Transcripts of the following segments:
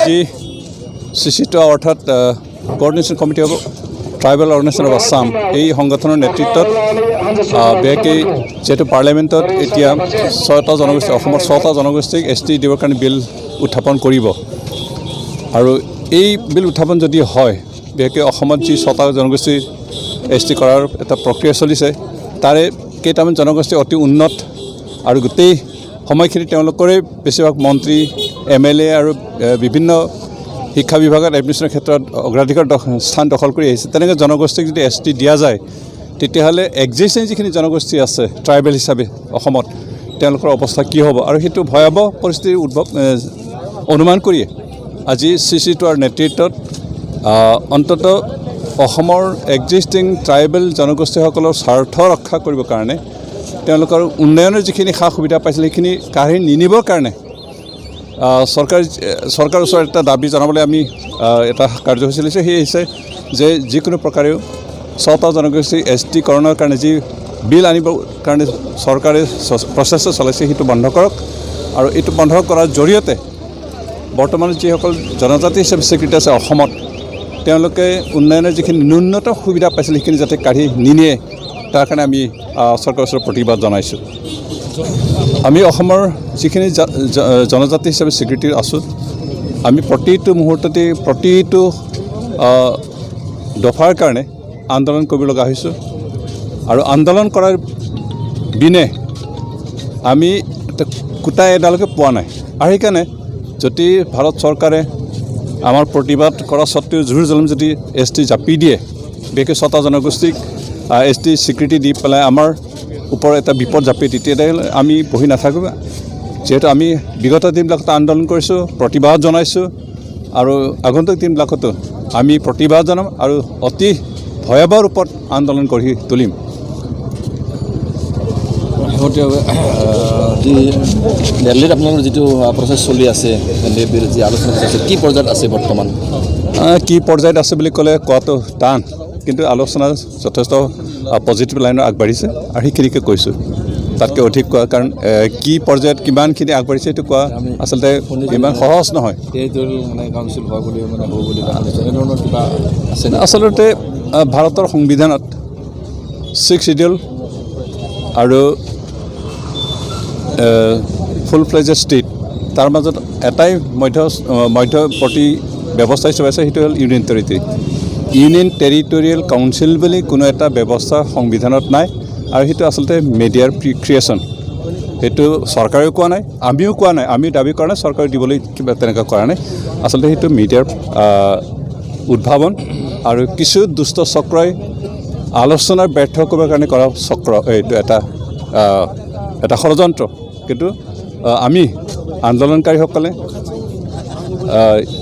আজি CC2 অৰ্থাৎ coordination committee of tribal organisation of Assam এই সংগঠনৰ নেতৃত্বত বিশেষকৈ যেহেতু পাৰ্লিয়ামেণ্টত এতিয়া 6টা জনগোষ্ঠী অসমৰ 6টা জনগোষ্ঠীক ST দিবৰ কাৰণে বিল উত্থাপন কৰিব আৰু এই বিল উত্থাপন যদি হয় বিশেষকৈ অসমত যি 6টা জনগোষ্ঠী ST কৰাৰ এটা প্ৰক্ৰিয়া চলিছে তাৰে কেইটামান জনগোষ্ঠী অতি উন্নত আৰু গোটেই সময়খিনি তেওঁলোকৰে বেছিভাগ মন্ত্ৰী MLA আৰু বিভিন্ন শিক্ষা বিভাগত এডমিশ্যনৰ ক্ষেত্ৰত অগ্ৰাধিকাৰ স্থান দখল কৰি আহিছে তেনেকৈ জনগোষ্ঠীক যদি ST দিয়া যায় তেতিয়াহ'লে এক্সিষ্টিং যিখিনি জনগোষ্ঠী আছে ট্ৰাইবেল হিচাপে অসমত তেওঁলোকৰ অৱস্থা কি হ'ব আৰু সেইটো ভয়াৱহ পৰিস্থিতিৰ অনুমান কৰিয়ে আজি CC2ৰ নেতৃত্বত অন্ততঃ অসমৰ এক্সিষ্টিং ট্ৰাইবেল জনগোষ্ঠীসকলৰ স্বাৰ্থ ৰক্ষা কৰিবৰ কাৰণে তেওঁলোকৰ উন্নয়নৰ যিখিনি সা সুবিধা পাইছিল সেইখিনি কাঢ়ি নিনিবৰ কাৰণে চৰকাৰৰ ওচৰত এটা দাবী জনাবলৈ আমি এটা কাৰ্যসূচী লৈছোঁ সেই হৈছে যে যিকোনো প্ৰকাৰেও 6টা জনগোষ্ঠী ST কৰণৰ কাৰণে যি বিল আনিবৰ কাৰণে চৰকাৰে প্ৰচেষ্টা চলাইছে সেইটো বন্ধ কৰক আৰু এইটো বন্ধ কৰাৰ জৰিয়তে বৰ্তমান যিসকল জনজাতি হিচাপে স্বীকৃতি আছে অসমত তেওঁলোকে উন্নয়নৰ যিখিনি ন্যূনতম সুবিধা পাইছিল সেইখিনি যাতে কাঢ়ি নিনিয়ে তাৰ কাৰণে আমি চৰকাৰৰ ওচৰত প্ৰতিবাদ জনাইছোঁ আমি অসমৰ যিখিনি জনজাতি হিচাপে স্বীকৃতি আছোঁ আমি প্ৰতিটো মুহূৰ্ততে প্ৰতিটো দফাৰ কাৰণে আন্দোলন কৰিব লগা হৈছোঁ আৰু আন্দোলন কৰাৰ বিনে আমি কুটা এডালকে পোৱা নাই আৰু সেইকাৰণে যদি ভাৰত চৰকাৰে আমাৰ প্ৰতিবাদ কৰা স্বত্তেও জোৰ জলম যদি ST জাপি দিয়ে বিশেষকৈ 6টা জনগোষ্ঠীক ST স্বীকৃতি দি পেলাই আমাৰ ওপৰত এটা বিপদ জাপি তেতিয়াহ'লে আমি বহি নাথাকোঁ যিহেতু আমি বিগত দিনবিলাকত আন্দোলন কৰিছোঁ প্ৰতিবাদ জনাইছোঁ আৰু আগন্তুক দিনবিলাকতো আমি প্ৰতিবাদ জনাম আৰু অতি ভয়াৱহ ৰূপত আন্দোলন কৰি তুলিম যি দিল্লীত আপোনালোকৰ যিটো প্ৰচেছ চলি আছে বিল যি আলোচনা আছে কি পৰ্যায়ত আছে বৰ্তমান কি পৰ্যায়ত আছে বুলি ক'লে কোৱাটো টান কিন্তু আলোচনা যথেষ্ট পজিটিভ লাইনত আগবাঢ়িছে আৰু সেইখিনিকে কৈছোঁ তাতকৈ অধিক কোৱা কাৰণ কি পৰ্যায়ত কিমানখিনি আগবাঢ়িছে সেইটো কোৱা আচলতে ইমান সহজ নহয় আচলতে ভাৰতৰ সংবিধানত 6 শিডিউল আৰু ফুল ফ্লেজেড ষ্টেট তাৰ মাজত এটাই মধ্যৱৰ্তী ব্যৱস্থা হিচাপে আছে সেইটো হ'ল ইউনিয়ন টেৰিটৰিয়েল কাউন্সিল বুলি কোনো এটা ব্যৱস্থা সংবিধানত নাই আৰু সেইটো আচলতে মিডিয়াৰ ক্ৰিয়েশ্যন সেইটো চৰকাৰেও কোৱা নাই আমিও কোৱা নাই আমি দাবী কৰা নাই চৰকাৰে দিবলৈ কিবা তেনেকুৱা কৰা নাই আচলতে সেইটো মিডিয়াৰ উদ্ভাৱন আৰু কিছু দুষ্ট চক্ৰই আলোচনাৰ ব্যৰ্থ কৰিবৰ কাৰণে কৰা চক্ৰ এইটো এটা ষড়যন্ত্ৰ কিন্তু আমি আন্দোলনকাৰীসকলে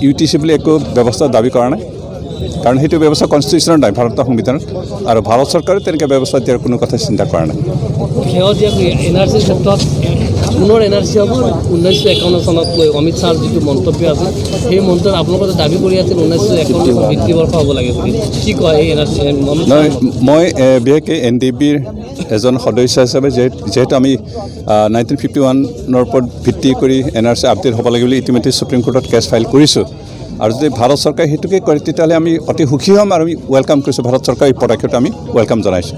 UTC বুলি একো ব্যৱস্থা দাবী কৰা নাই কাৰণ সেইটো ব্যৱস্থা কনষ্টিটিউশ্যনত নাই ভাৰতৰ সংবিধানত আৰু ভাৰত চৰকাৰে তেনেকৈ ব্যৱস্থা দিয়াৰ কোনো কথা চিন্তা কৰা নাই NRCৰ ক্ষেত্ৰত পুনৰ NRC হ'ব 1951 চনত লৈ অমিত শ্বাহৰ যিটো মন্তব্য আছে সেই মন্তব্য আপোনালোকে দাবী কৰি আছিল 1951 মৃত্যুবৰ্ষ হ'ব লাগে বুলি কি কয় এই NRC মই বিশেষকৈ NDBৰ এজন সদস্য হিচাপে যিহেতু আমি 1951ৰ ওপৰত ভিত্তি কৰি NRC আপডেট হ'ব লাগে বুলি ইতিমধ্যে সুপ্ৰিম কোৰ্টত কেছ ফাইল কৰিছোঁ আৰু যদি ভাৰত চৰকাৰে সেইটোকে কৰে তেতিয়াহ'লে আমি অতি সুখী হ'ম আৰু আমি ৱেলকাম কৰিছোঁ ভাৰত চৰকাৰৰ এই পদক্ষেপটো আমি ৱেলকাম জনাইছোঁ